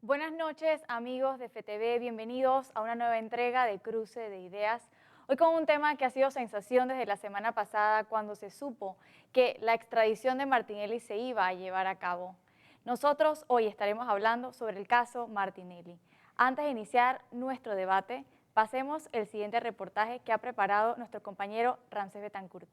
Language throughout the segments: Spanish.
Buenas noches, amigos de FTV, bienvenidos a una nueva entrega de Cruce de Ideas. Hoy con un tema que ha sido sensación desde la semana pasada cuando se supo que la extradición de Martinelli se iba a llevar a cabo. Nosotros hoy estaremos hablando sobre el caso Martinelli. Antes de iniciar nuestro debate, pasemos el siguiente reportaje que ha preparado nuestro compañero Ramsés Betancourt.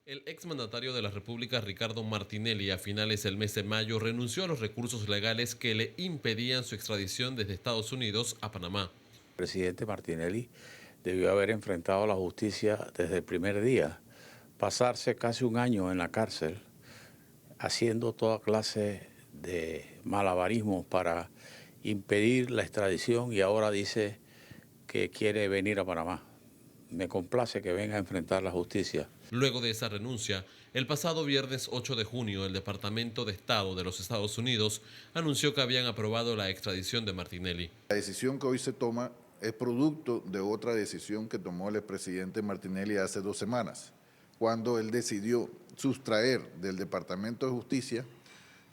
El exmandatario de la República, Ricardo Martinelli, a finales del mes de mayo renunció a los recursos legales que le impedían su extradición desde Estados Unidos a Panamá. El presidente Martinelli debió haber enfrentado a la justicia desde el primer día, pasarse casi un año en la cárcel, haciendo toda clase de malabarismos para impedir la extradición y ahora dice que quiere venir a Panamá. Me complace que venga a enfrentar la justicia. Luego de esa renuncia, el pasado viernes 8 de junio, el Departamento de Estado de los Estados Unidos anunció que habían aprobado la extradición de Martinelli. La decisión que hoy se toma es producto de otra decisión que tomó el expresidente Martinelli hace 2 semanas, cuando él decidió sustraer del Departamento de Justicia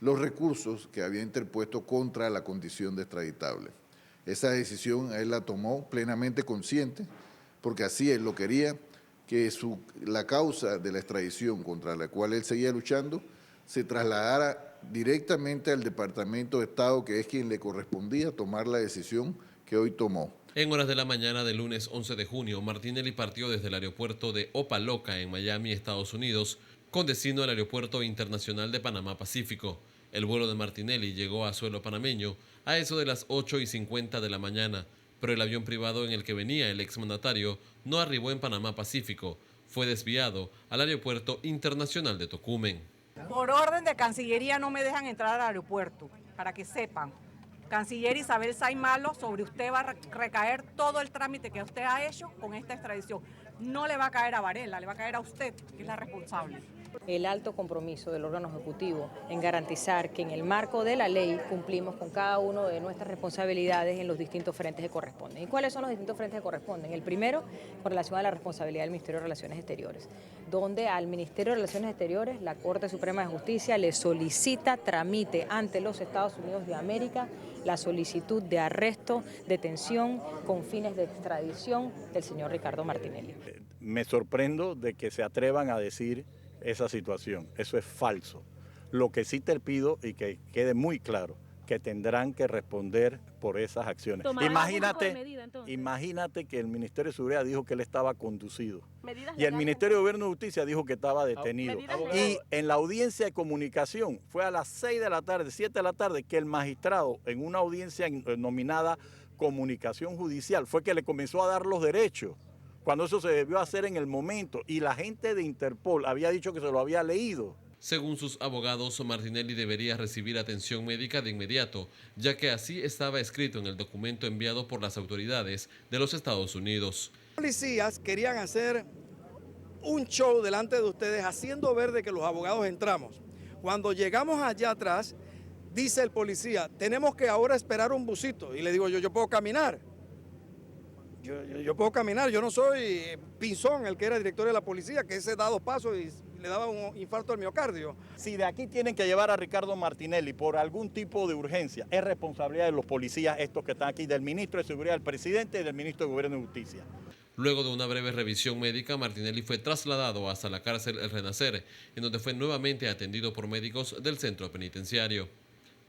los recursos que había interpuesto contra la condición de extraditable. Esa decisión él la tomó plenamente consciente, porque así él lo quería, que la causa de la extradición contra la cual él seguía luchando se trasladara directamente al Departamento de Estado, que es quien le correspondía tomar la decisión que hoy tomó. En horas de la mañana del lunes 11 de junio, Martinelli partió desde el aeropuerto de Opa-locka en Miami, Estados Unidos, con destino al Aeropuerto Internacional de Panamá Pacífico. El vuelo de Martinelli llegó a suelo panameño a eso de las 8:50 de la mañana, pero el avión privado en el que venía el exmandatario no arribó en Panamá Pacífico, fue desviado al Aeropuerto Internacional de Tocumen. Por orden de Cancillería no me dejan entrar al aeropuerto, para que sepan. Canciller Isabel Saimalo, sobre usted va a recaer todo el trámite que usted ha hecho con esta extradición. No le va a caer a Varela, le va a caer a usted, que es la responsable. El alto compromiso del órgano ejecutivo en garantizar que en el marco de la ley cumplimos con cada una de nuestras responsabilidades en los distintos frentes que corresponden. ¿Y cuáles son los distintos frentes que corresponden? El primero, con relación a la responsabilidad del Ministerio de Relaciones Exteriores, donde al Ministerio de Relaciones Exteriores la Corte Suprema de Justicia le solicita, tramite ante los Estados Unidos de América la solicitud de arresto, detención con fines de extradición del señor Ricardo Martinelli. Me sorprendo de que se atrevan a decir esa situación. Eso es falso. Lo que sí te pido y que quede muy claro, que tendrán que responder por esas acciones. Imagínate que el Ministerio de Seguridad dijo que él estaba conducido y el Ministerio de Gobierno y Justicia dijo que estaba detenido. Y en la audiencia de comunicación fue a las 6 de la tarde, 7 de la tarde, que el magistrado en una audiencia nominada comunicación judicial fue que le comenzó a dar los derechos, cuando eso se debió hacer en el momento, y la gente de Interpol había dicho que se lo había leído. Según sus abogados, Martinelli debería recibir atención médica de inmediato, ya que así estaba escrito en el documento enviado por las autoridades de los Estados Unidos. Los policías querían hacer un show delante de ustedes, haciendo ver de que los abogados entramos. Cuando llegamos allá atrás, dice el policía, tenemos que ahora esperar un busito. Y le digo yo puedo caminar. Yo puedo caminar, yo no soy Pinzón, el que era director de la policía, que ese da 2 pasos y le daba un infarto al miocardio. Si de aquí tienen que llevar a Ricardo Martinelli por algún tipo de urgencia, es responsabilidad de los policías estos que están aquí, del ministro de Seguridad, del presidente y del ministro de Gobierno y Justicia. Luego de una breve revisión médica, Martinelli fue trasladado hasta la cárcel El Renacer, en donde fue nuevamente atendido por médicos del centro penitenciario.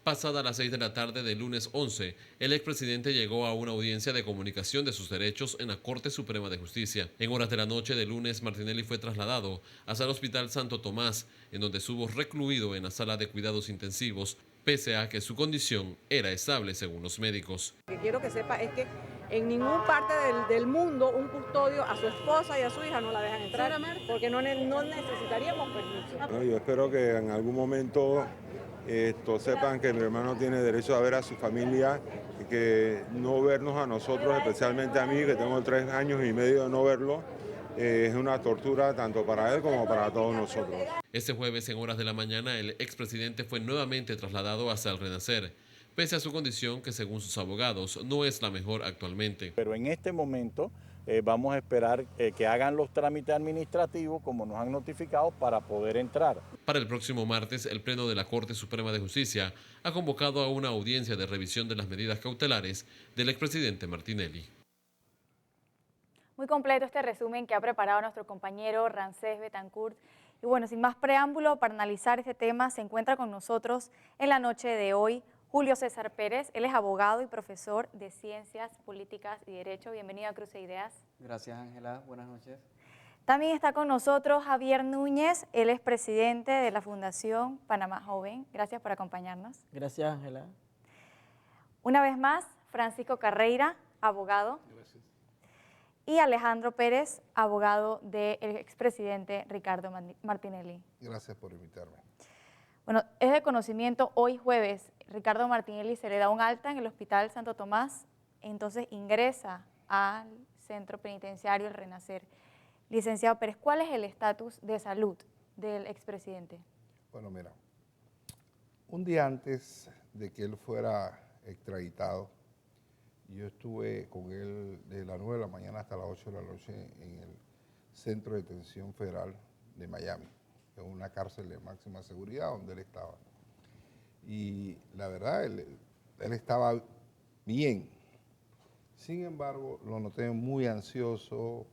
Pasada las 6 de la tarde del lunes 11, el expresidente llegó a una audiencia de comunicación de sus derechos en la Corte Suprema de Justicia. En horas de la noche del lunes, Martinelli fue trasladado hasta el Hospital Santo Tomás, en donde estuvo recluido en la sala de cuidados intensivos, pese a que su condición era estable según los médicos. Lo que quiero que sepa es que en ninguna parte del mundo un custodio a su esposa y a su hija no la dejan entrar, porque no necesitaríamos permiso. Yo espero que en algún momento sepan que mi hermano tiene derecho a ver a su familia y que no vernos a nosotros, especialmente a mí, que tengo 3 años y medio de no verlo, es una tortura tanto para él como para todos nosotros. Este jueves, en horas de la mañana, el expresidente fue nuevamente trasladado hasta el Renacer, pese a su condición que, según sus abogados, no es la mejor actualmente. Pero en este momento vamos a esperar que hagan los trámites administrativos como nos han notificado para poder entrar. Para el próximo martes, el Pleno de la Corte Suprema de Justicia ha convocado a una audiencia de revisión de las medidas cautelares del expresidente Martinelli. Muy completo este resumen que ha preparado nuestro compañero Ramsés Betancourt. Y bueno, sin más preámbulo, para analizar este tema se encuentra con nosotros en la noche de hoy Julio César Pérez. Él es abogado y profesor de Ciencias Políticas y Derecho. Bienvenido a Cruce de Ideas. Gracias, Ángela. Buenas noches. También está con nosotros Javier Núñez. Él es presidente de la Fundación Panamá Joven. Gracias por acompañarnos. Gracias, Ángela. Una vez más, Francisco Carreira, abogado. Gracias. Y Alejandro Pérez, abogado del expresidente Ricardo Martinelli. Gracias por invitarme. Bueno, es de conocimiento, hoy jueves, Ricardo Martinelli se le da un alta en el Hospital Santo Tomás, entonces ingresa al centro penitenciario El Renacer. Licenciado Pérez, ¿cuál es el estatus de salud del expresidente? Bueno, mira, un día antes de que él fuera extraditado, yo estuve con él desde las 9 de la mañana hasta las 8 de la noche en el Centro de Detención Federal de Miami, en una cárcel de máxima seguridad donde él estaba. Y la verdad, él estaba bien. Sin embargo, lo noté muy ansioso.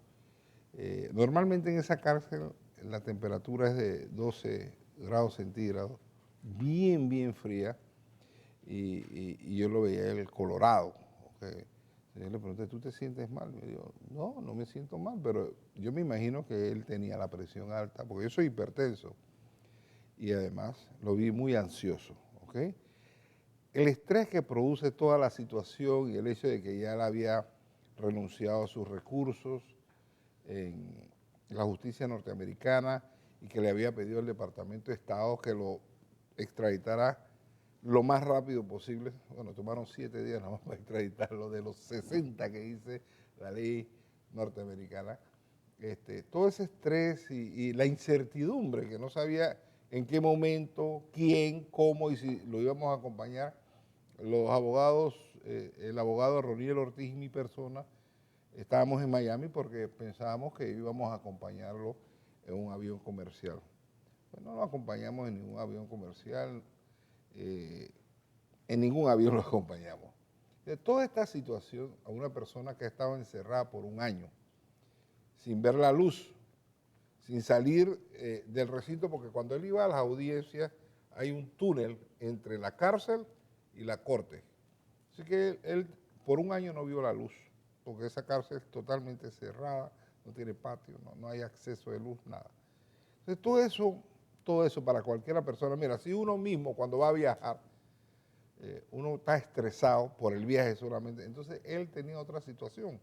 Normalmente en esa cárcel la temperatura es de 12 grados centígrados, bien fría, y yo lo veía él colorado. Okay. Yo le pregunté, ¿tú te sientes mal? Me dijo, no me siento mal, pero yo me imagino que él tenía la presión alta, porque yo soy hipertenso, y además lo vi muy ansioso. ¿Okay? El estrés que produce toda la situación y el hecho de que ya él había renunciado a sus recursos en la justicia norteamericana y que le había pedido al Departamento de Estado que lo extraditara lo más rápido posible. Bueno, tomaron 7 días nada más para extraditarlo de los 60 que dice la ley norteamericana. Todo ese estrés y la incertidumbre, que no sabía en qué momento, quién, cómo y si lo íbamos a acompañar. Los abogados, el abogado Roniel Ortiz y mi persona, estábamos en Miami porque pensábamos que íbamos a acompañarlo en un avión comercial. Pues no lo acompañamos en ningún avión comercial, en ningún avión lo acompañamos. De toda esta situación, a una persona que ha estado encerrada por un año, sin ver la luz, sin salir del recinto, porque cuando él iba a las audiencias hay un túnel entre la cárcel y la corte. Así que él por un año no vio la luz, porque esa cárcel es totalmente cerrada, no tiene patio, no hay acceso de luz, nada. Entonces todo eso para cualquiera persona, mira, si uno mismo cuando va a viajar, uno está estresado por el viaje solamente, entonces él tenía otra situación,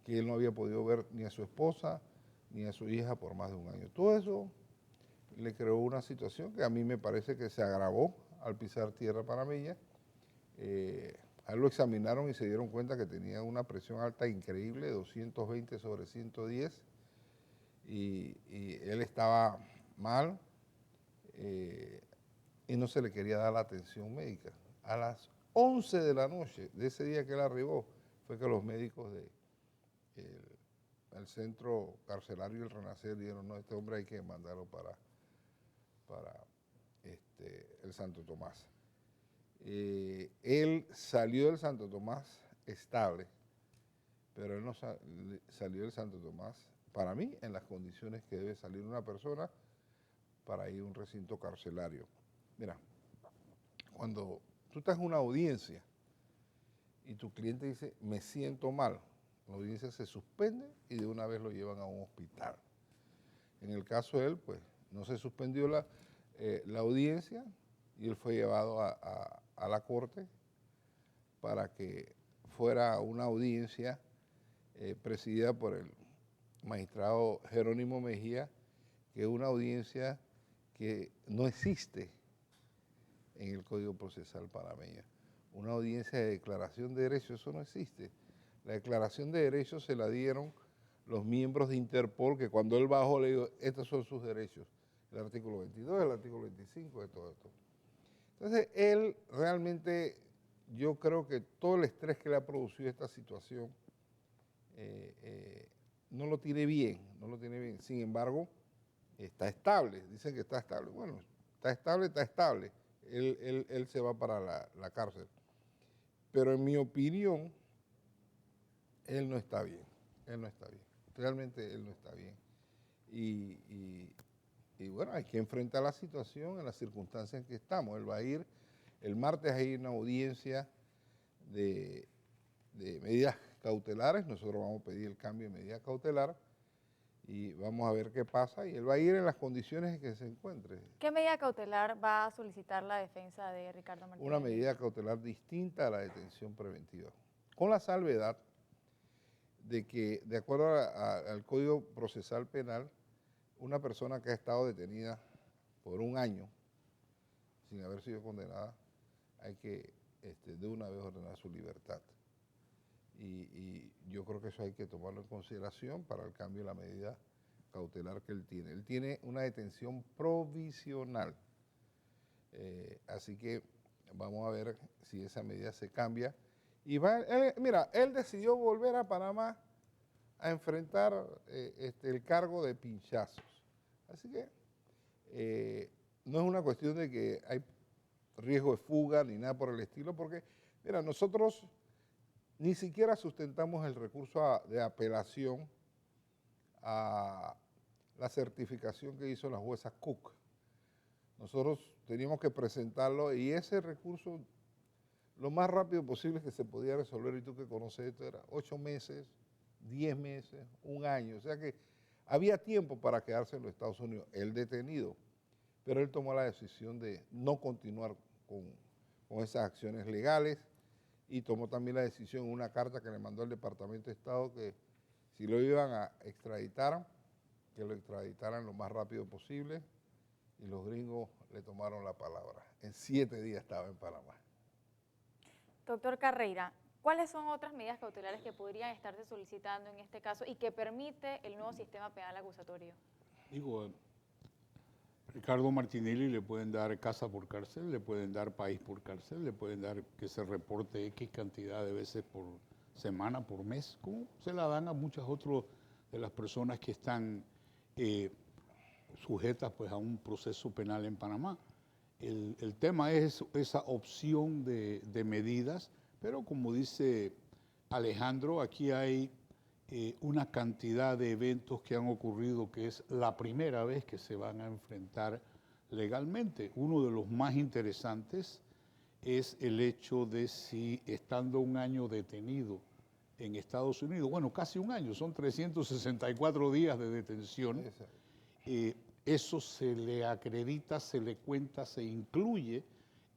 que él no había podido ver ni a su esposa, ni a su hija por más de un año. Todo eso le creó una situación que a mí me parece que se agravó al pisar tierra panameña. A él lo examinaron y se dieron cuenta que tenía una presión alta increíble, 220/110, y él estaba mal y no se le quería dar la atención médica. A las 11 de la noche de ese día que él arribó, fue que los médicos del centro carcelario El Renacer dijeron, no, este hombre hay que mandarlo para el Santo Tomás. Él salió del Santo Tomás estable, pero él no salió del Santo Tomás, para mí, en las condiciones que debe salir una persona para ir a un recinto carcelario. Mira, cuando tú estás en una audiencia y tu cliente dice, me siento mal, la audiencia se suspende y de una vez lo llevan a un hospital. En el caso de él, pues, no se suspendió la audiencia y él fue llevado a la corte para que fuera una audiencia presidida por el magistrado Jerónimo Mejía, que es una audiencia que no existe en el Código Procesal panameño. Una audiencia de declaración de derechos, eso no existe. La declaración de derechos se la dieron los miembros de Interpol, que cuando él bajó le dijo, estos son sus derechos, el artículo 22, el artículo 25, de todo esto. Entonces, él realmente, yo creo que todo el estrés que le ha producido esta situación no lo tiene bien, no lo tiene bien. Sin embargo, está estable, dicen que está estable. Bueno, está estable. Él se va para la cárcel. Pero en mi opinión, él no está bien. Él no está bien. Realmente él no está bien. Y bueno, hay que enfrentar la situación en las circunstancias en que estamos. Él va a ir, el martes hay una audiencia de medidas cautelares. Nosotros vamos a pedir el cambio de medida cautelar y vamos a ver qué pasa. Y él va a ir en las condiciones en que se encuentre. ¿Qué medida cautelar va a solicitar la defensa de Ricardo Martinelli? Una medida cautelar distinta a la detención preventiva, con la salvedad de que, de acuerdo al Código Procesal Penal, una persona que ha estado detenida por un año sin haber sido condenada, hay que de una vez ordenar su libertad. Y yo creo que eso hay que tomarlo en consideración para el cambio de la medida cautelar que él tiene. Él tiene una detención provisional. Así que vamos a ver si esa medida se cambia. Y mira, él decidió volver a Panamá a enfrentar el cargo de pinchazos. Así que no es una cuestión de que hay riesgo de fuga ni nada por el estilo, porque, mira, nosotros ni siquiera sustentamos el recurso de apelación a la certificación que hizo la jueza Cook. Nosotros teníamos que presentarlo y ese recurso, lo más rápido posible que se podía resolver, y tú que conoces esto, era 8 meses, 10 meses, un año. O sea que había tiempo para quedarse en los Estados Unidos, él detenido, pero él tomó la decisión de no continuar con esas acciones legales y tomó también la decisión en una carta que le mandó el Departamento de Estado que si lo iban a extraditar, que lo extraditaran lo más rápido posible, y los gringos le tomaron la palabra. En 7 días estaba en Panamá. Doctor Carreira, ¿cuáles son otras medidas cautelares que podrían estarse solicitando en este caso y que permite el nuevo sistema penal acusatorio? Digo, Ricardo Martinelli le pueden dar casa por cárcel, le pueden dar país por cárcel, le pueden dar que se reporte X cantidad de veces por semana, por mes, como se la dan a muchas otras de las personas que están sujetas pues, a un proceso penal en Panamá. El tema es esa opción de medidas, pero como dice Alejandro, aquí hay una cantidad de eventos que han ocurrido que es la primera vez que se van a enfrentar legalmente. Uno de los más interesantes es el hecho de si estando un año detenido en Estados Unidos, bueno, casi un año, son 364 días de detención, eso se le acredita, se le cuenta, se incluye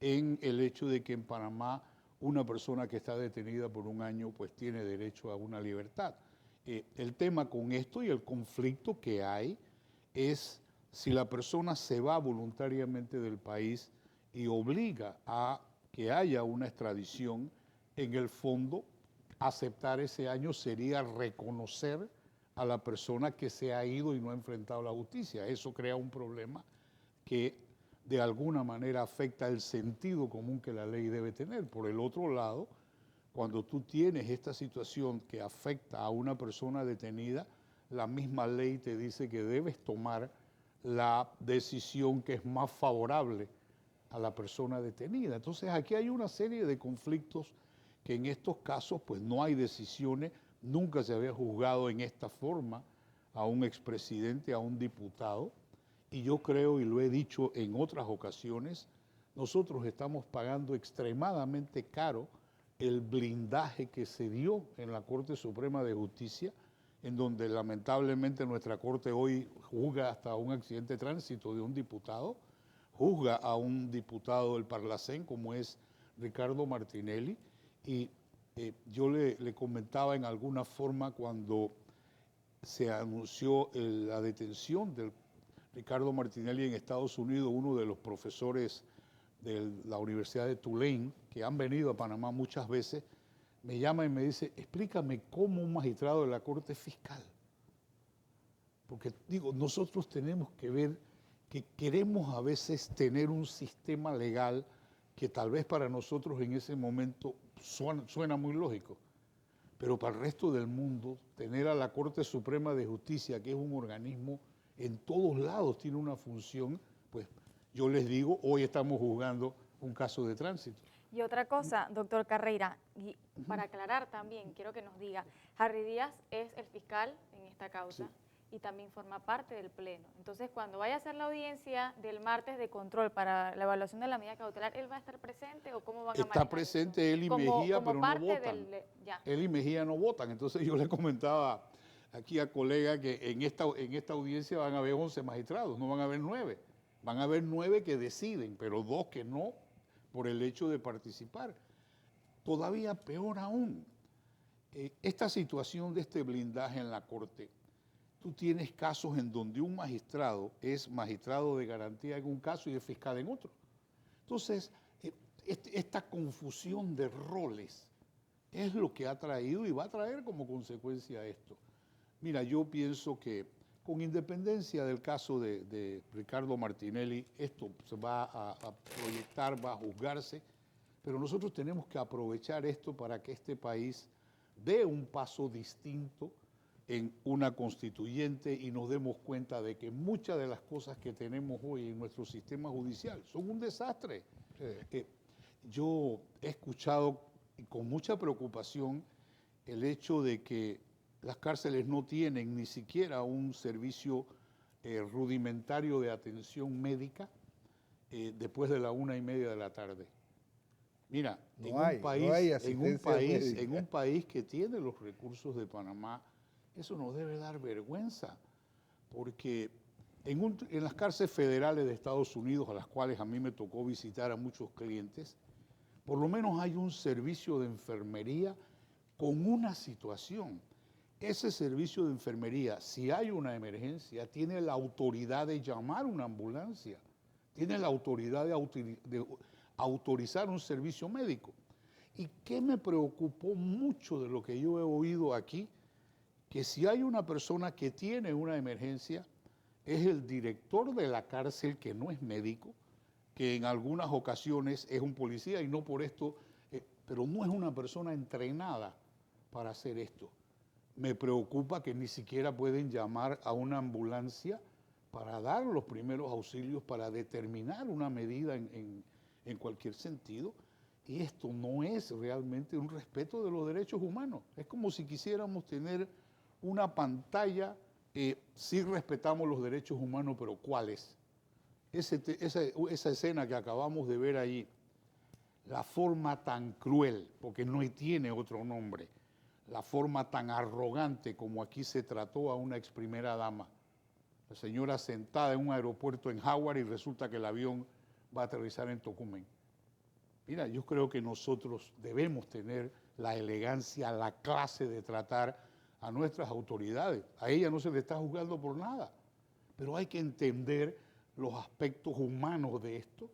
en el hecho de que en Panamá una persona que está detenida por un año pues tiene derecho a una libertad. El tema con esto y el conflicto que hay es si la persona se va voluntariamente del país y obliga a que haya una extradición, en el fondo aceptar ese año sería reconocer a la persona que se ha ido y no ha enfrentado la justicia. Eso crea un problema que de alguna manera afecta el sentido común que la ley debe tener. Por el otro lado, cuando tú tienes esta situación que afecta a una persona detenida, la misma ley te dice que debes tomar la decisión que es más favorable a la persona detenida. Entonces aquí hay una serie de conflictos que en estos casos pues no hay decisiones, nunca se había juzgado en esta forma a un expresidente, a un diputado, y yo creo, y lo he dicho en otras ocasiones, nosotros estamos pagando extremadamente caro el blindaje que se dio en la Corte Suprema de Justicia, en donde lamentablemente nuestra Corte hoy juzga hasta un accidente de tránsito de un diputado, juzga a un diputado del Parlacén como es Ricardo Martinelli, y yo le comentaba en alguna forma cuando se anunció la detención de Ricardo Martinelli en Estados Unidos, uno de los profesores de la Universidad de Tulane, que han venido a Panamá muchas veces, me llama y me dice, explícame cómo un magistrado de la Corte Fiscal. Porque digo, nosotros tenemos que ver que queremos a veces tener un sistema legal que tal vez para nosotros en ese momento suena muy lógico, pero para el resto del mundo, tener a la Corte Suprema de Justicia, que es un organismo en todos lados, tiene una función, pues yo les digo, hoy estamos juzgando un caso de tránsito. Y otra cosa, doctor Carreira, y para aclarar también, quiero que nos diga, Harry Díaz es el fiscal en esta causa y también forma parte del Pleno. Entonces, cuando vaya a hacer la audiencia del martes de control para la evaluación de la medida cautelar, ¿él va a estar presente o cómo van a manejar Está presente eso? él y Mejía, como pero parte no votan. ya. Él y Mejía no votan. Entonces yo le comentaba aquí a colega que en esta audiencia van a haber 11 magistrados, no van a haber 9. Van a haber 9 que deciden, pero 2 que no, por el hecho de participar. Todavía peor aún, esta situación de este blindaje en la Corte, tú tienes casos en donde un magistrado es magistrado de garantía en un caso y es fiscal en otro. Entonces, esta confusión de roles es lo que ha traído y va a traer como consecuencia esto. Mira, yo pienso que con independencia del caso de Ricardo Martinelli, esto se va a proyectar, va a juzgarse, pero nosotros tenemos que aprovechar esto para que este país dé un paso distinto en una constituyente y nos demos cuenta de que muchas de las cosas que tenemos hoy en nuestro sistema judicial son un desastre. Sí. Yo he escuchado con mucha preocupación el hecho de que las cárceles no tienen ni siquiera un servicio rudimentario de atención médica después de la 1:30 de la tarde. Mira, en un país que tiene los recursos de Panamá, eso nos debe dar vergüenza, porque en las cárceles federales de Estados Unidos, a las cuales a mí me tocó visitar a muchos clientes, por lo menos hay un servicio de enfermería con una situación. Ese servicio de enfermería, si hay una emergencia, tiene la autoridad de llamar una ambulancia, tiene la autoridad de autorizar un servicio médico. ¿Y qué me preocupó mucho de lo que yo he oído aquí? Que si hay una persona que tiene una emergencia, es el director de la cárcel, que no es médico, que en algunas ocasiones es un policía y no por esto, pero no es una persona entrenada para hacer esto. Me preocupa que ni siquiera pueden llamar a una ambulancia para dar los primeros auxilios, para determinar una medida en cualquier sentido. Y esto no es realmente un respeto de los derechos humanos. Es como si quisiéramos tener una pantalla, sí respetamos los derechos humanos, pero ¿cuáles? Esa escena que acabamos de ver ahí, la forma tan cruel, porque no tiene otro nombre, la forma tan arrogante como aquí se trató a una ex primera dama. La señora sentada en un aeropuerto en Howard y resulta que el avión va a aterrizar en Tocumen. Mira, yo creo que nosotros debemos tener la elegancia, la clase de tratar a nuestras autoridades. A ella no se le está juzgando por nada, pero hay que entender los aspectos humanos de esto.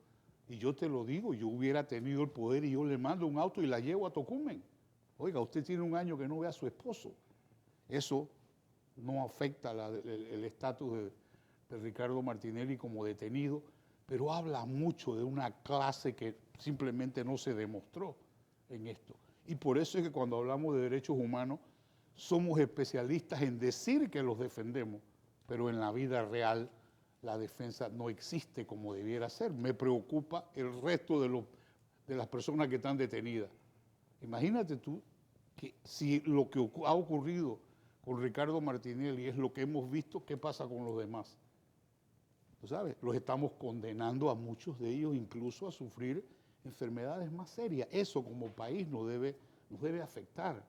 Y yo te lo digo, yo hubiera tenido el poder y yo le mando un auto y la llevo a Tocumen. Oiga, usted tiene un año que no ve a su esposo. Eso no afecta el estatus de Ricardo Martinelli como detenido, pero habla mucho de una clase que simplemente no se demostró en esto. Y por eso es que cuando hablamos de derechos humanos, somos especialistas en decir que los defendemos, pero en la vida real la defensa no existe como debiera ser. Me preocupa el resto de las personas que están detenidas. Imagínate tú que si lo que ha ocurrido con Ricardo Martinelli es lo que hemos visto, ¿qué pasa con los demás? ¿Tú sabes? Los estamos condenando a muchos de ellos incluso a sufrir enfermedades más serias. Eso como país nos debe afectar.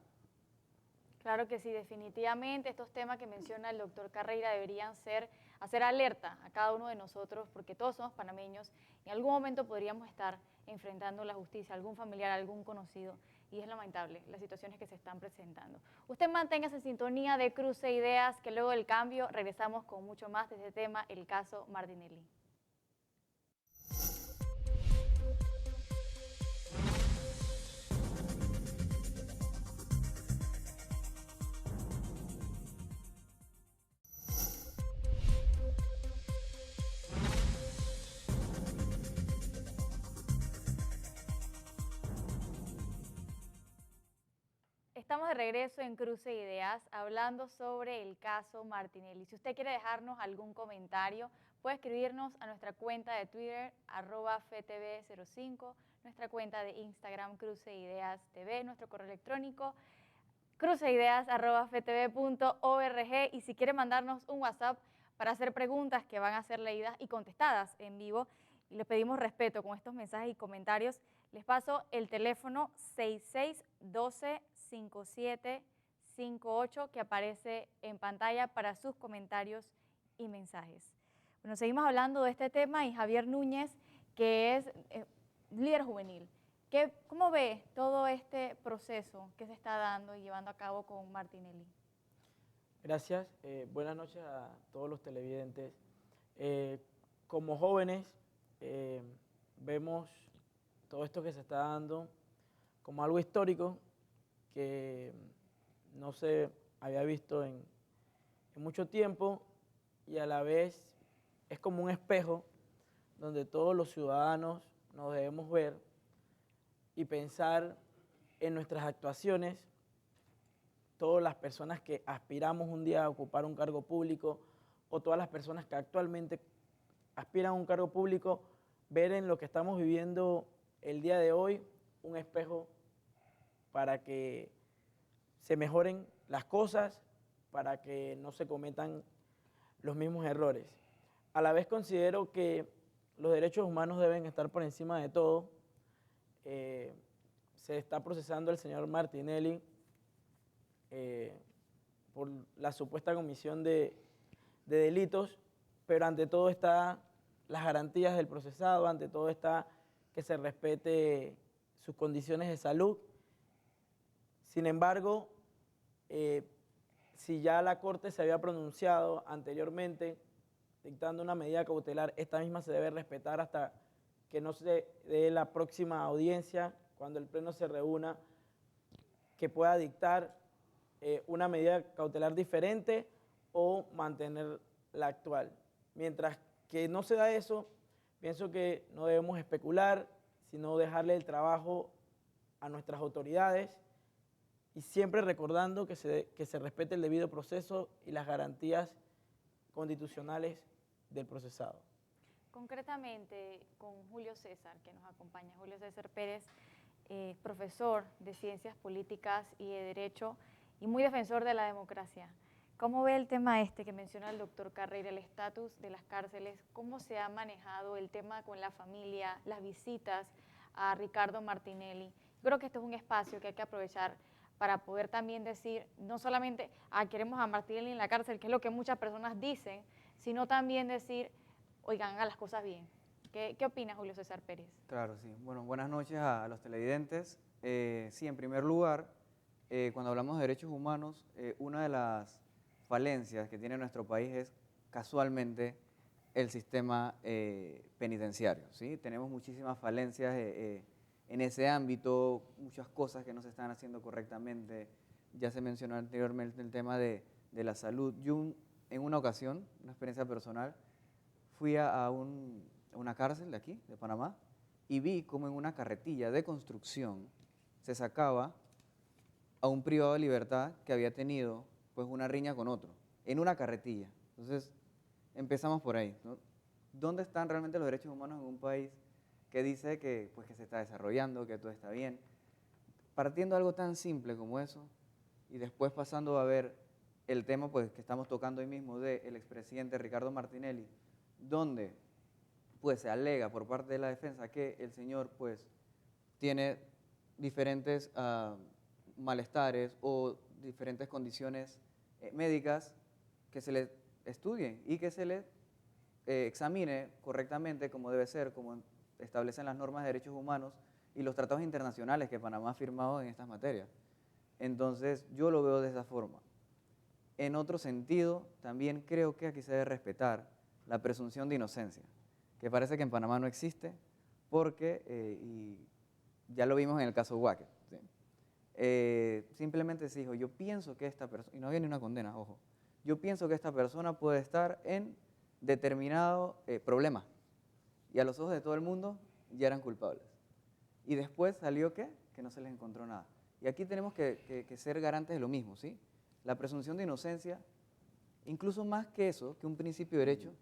Claro que sí, definitivamente estos temas que menciona el doctor Carreira deberían hacer alerta a cada uno de nosotros, porque todos somos panameños. En algún momento podríamos estar enfrentando la justicia, algún familiar, algún conocido, y es lamentable las situaciones que se están presentando. Usted manténgase en sintonía de Cruce Ideas, que luego del cambio regresamos con mucho más de este tema, el caso Martinelli. estamos de regreso en Cruce de Ideas hablando sobre el caso Martinelli. Si usted quiere dejarnos algún comentario, puede escribirnos a nuestra cuenta de Twitter, @FTV05, nuestra cuenta de Instagram, Cruce de Ideas TV, nuestro correo electrónico, cruceideas@ftv.org, y si quiere mandarnos un WhatsApp para hacer preguntas que van a ser leídas y contestadas en vivo, y les pedimos respeto con estos mensajes y comentarios, les paso el teléfono 6612-5758 que aparece en pantalla para sus comentarios y mensajes. Bueno, seguimos hablando de este tema y Javier Núñez, que es líder juvenil. ¿Cómo ve todo este proceso que se está dando y llevando a cabo con Martinelli? Gracias. Buenas noches a todos los televidentes. Como jóvenes, vemos todo esto que se está dando como algo histórico que no se había visto en mucho tiempo, y a la vez es como un espejo donde todos los ciudadanos nos debemos ver y pensar en nuestras actuaciones, todas las personas que aspiramos un día a ocupar un cargo público o todas las personas que actualmente aspiran a un cargo público, ver en lo que estamos viviendo el día de hoy un espejo para que se mejoren las cosas, para que no se cometan los mismos errores. A la vez considero que los derechos humanos deben estar por encima de todo. Se está procesando al señor Martinelli por la supuesta comisión de delitos, pero ante todo está las garantías del procesado, ante todo está que se respete sus condiciones de salud. Sin embargo, si ya la Corte se había pronunciado anteriormente dictando una medida cautelar, esta misma se debe respetar hasta que no se dé la próxima audiencia, cuando el Pleno se reúna, que pueda dictar una medida cautelar diferente o mantener la actual. Mientras que no se da eso, pienso que no debemos especular, sino dejarle el trabajo a nuestras autoridades y siempre recordando que se respete el debido proceso y las garantías constitucionales del procesado. Concretamente con Julio César, que nos acompaña, Julio César Pérez, profesor de Ciencias Políticas y de Derecho y muy defensor de la democracia. ¿Cómo ve el tema que menciona el doctor Carreira, el estatus de las cárceles? ¿Cómo se ha manejado el tema con la familia, las visitas a Ricardo Martinelli? Creo que este es un espacio que hay que aprovechar para poder también decir, no solamente queremos a Martinelli en la cárcel, que es lo que muchas personas dicen, sino también decir, oigan, hagan las cosas bien. ¿Qué opina Julio César Pérez? Claro, sí. Bueno, buenas noches a los televidentes. Sí, en primer lugar, cuando hablamos de derechos humanos, una de las falencias que tiene nuestro país es casualmente el sistema penitenciario, ¿sí? Tenemos muchísimas falencias en ese ámbito, muchas cosas que no se están haciendo correctamente. Ya se mencionó anteriormente el tema de la salud. Yo en una ocasión, una experiencia personal, fui a una cárcel de aquí, de Panamá, y vi como en una carretilla de construcción se sacaba a un privado de libertad que había tenido pues una riña con otro, en una carretilla. Entonces, empezamos por ahí, ¿no? ¿Dónde están realmente los derechos humanos en un país que dice que se está desarrollando, que todo está bien? Partiendo de algo tan simple como eso, y después pasando a ver el tema pues, que estamos tocando hoy mismo del expresidente Ricardo Martinelli, donde pues, se alega por parte de la defensa que el señor pues, tiene diferentes malestares o diferentes condiciones médicas, que se le estudien y que se le examine correctamente como debe ser, como establecen las normas de derechos humanos y los tratados internacionales que Panamá ha firmado en estas materias. Entonces, yo lo veo de esa forma. En otro sentido, también creo que aquí se debe respetar la presunción de inocencia, que parece que en Panamá no existe, porque, y ya lo vimos en el caso Wacker, ¿sí? Simplemente se dijo, yo pienso que esta persona, y no había ni una condena, ojo, yo pienso que esta persona puede estar en determinado problema, y a los ojos de todo el mundo ya eran culpables. Y después salió ¿qué? Que no se les encontró nada. Y aquí tenemos que ser garantes de lo mismo, ¿sí? La presunción de inocencia, incluso más que eso, que un principio de derecho,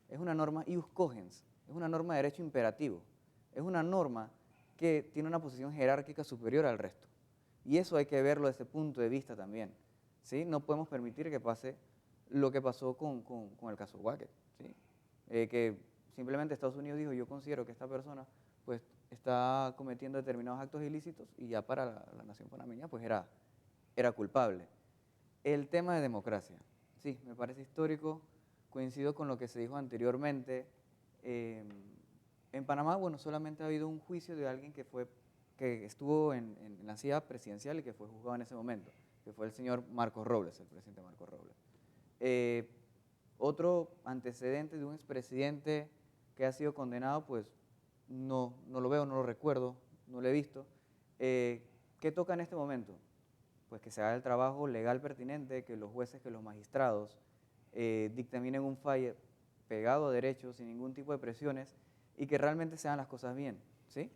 es una norma ius cogens, es una norma de derecho imperativo, es una norma que tiene una posición jerárquica superior al resto. Y eso hay que verlo desde ese punto de vista también, ¿sí? No podemos permitir que pase lo que pasó con el caso Wackett, ¿sí? Que simplemente Estados Unidos dijo, yo considero que esta persona pues, está cometiendo determinados actos ilícitos y ya para la nación panameña pues era culpable. El tema de democracia, sí, me parece histórico, coincido con lo que se dijo anteriormente. En Panamá, bueno, solamente ha habido un juicio de alguien que estuvo en la silla presidencial y que fue juzgado en ese momento, que fue el señor Marcos Robles, el presidente Marcos Robles. Otro antecedente de un expresidente que ha sido condenado, pues no lo veo, no lo recuerdo, no lo he visto. ¿Qué toca en este momento? Pues que se haga el trabajo legal pertinente, que los jueces, que los magistrados dictaminen un fallo pegado a derecho, sin ningún tipo de presiones, y que realmente se hagan las cosas bien, ¿sí?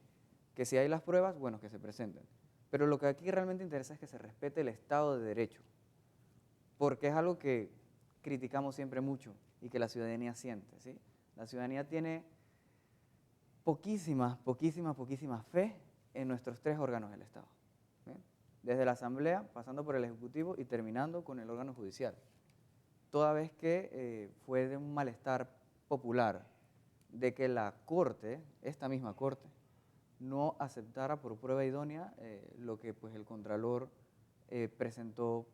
Que si hay las pruebas, bueno, que se presenten. Pero lo que aquí realmente interesa es que se respete el Estado de Derecho, porque es algo que criticamos siempre mucho y que la ciudadanía siente, ¿sí? La ciudadanía tiene poquísima fe en nuestros tres órganos del Estado, ¿sí? Desde la Asamblea, pasando por el Ejecutivo y terminando con el órgano judicial. Toda vez que fue de un malestar popular de que la Corte, esta misma Corte, no aceptara por prueba idónea lo que pues, el Contralor presentó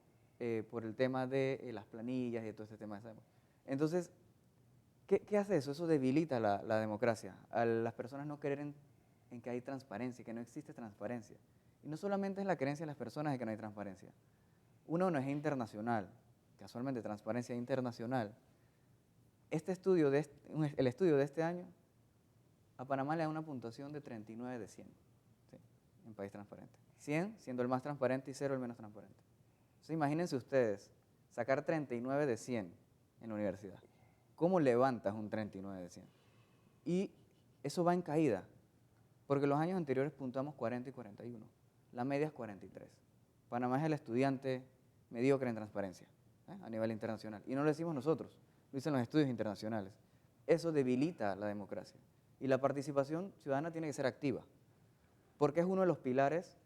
por el tema de las planillas y todo este tema. Entonces, ¿qué hace eso? Eso debilita la democracia, a las personas no creer en que hay transparencia, que no existe transparencia. Y no solamente es la creencia de las personas de que no hay transparencia. Una ONG internacional, casualmente Transparencia Internacional, el estudio de este año, a Panamá le da una puntuación de 39 de 100, ¿sí? En país transparente. 100 siendo el más transparente y 0 el menos transparente. Entonces imagínense ustedes, sacar 39 de 100 en la universidad. ¿Cómo levantas un 39 de 100? Y eso va en caída, porque los años anteriores puntuamos 40 y 41. La media es 43. Panamá es el estudiante mediocre en transparencia a nivel internacional. Y no lo decimos nosotros, lo dicen los estudios internacionales. Eso debilita la democracia. Y la participación ciudadana tiene que ser activa, porque es uno de los pilares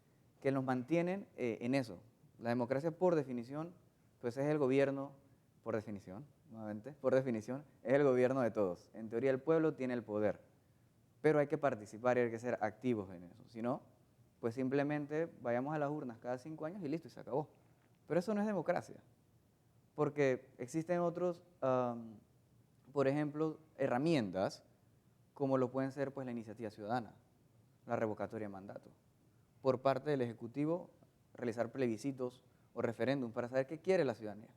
que nos mantienen en eso. La democracia, por definición, pues es el gobierno, por definición, nuevamente, por definición, es el gobierno de todos. En teoría, el pueblo tiene el poder, pero hay que participar y hay que ser activos en eso. Si no, pues simplemente vayamos a las urnas cada 5 años y listo, y se acabó. Pero eso no es democracia, porque existen otros, por ejemplo, herramientas, como lo pueden ser pues, la iniciativa ciudadana, la revocatoria de mandato. Por parte del Ejecutivo, realizar plebiscitos o referéndum para saber qué quiere la ciudadanía.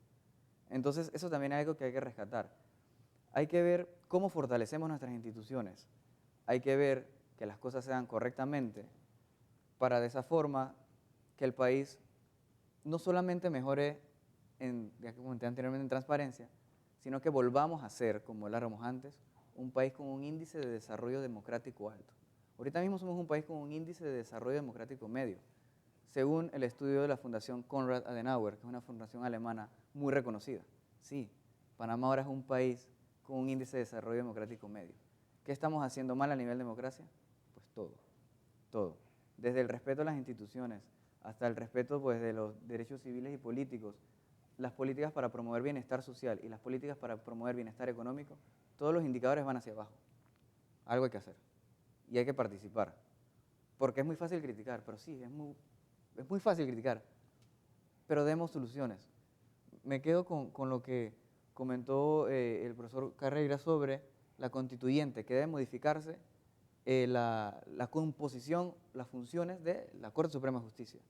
Entonces, eso también es algo que hay que rescatar. Hay que ver cómo fortalecemos nuestras instituciones. Hay que ver que las cosas se hagan correctamente para de esa forma que el país no solamente mejore, ya que comenté anteriormente, en transparencia, sino que volvamos a ser, como habláramos antes, un país con un índice de desarrollo democrático alto. Ahorita mismo somos un país con un índice de desarrollo democrático medio, según el estudio de la Fundación Konrad Adenauer, que es una fundación alemana muy reconocida. Sí, Panamá ahora es un país con un índice de desarrollo democrático medio. ¿Qué estamos haciendo mal a nivel de democracia? Pues todo. Desde el respeto a las instituciones hasta el respeto pues, de los derechos civiles y políticos, las políticas para promover bienestar social y las políticas para promover bienestar económico, todos los indicadores van hacia abajo. Algo hay que hacer y hay que participar. Porque es muy fácil criticar, pero sí, es muy fácil criticar, pero demos soluciones. Me quedo con lo que comentó el profesor Carreira sobre la constituyente, que debe modificarse la composición, las funciones de la Corte Suprema de Justicia.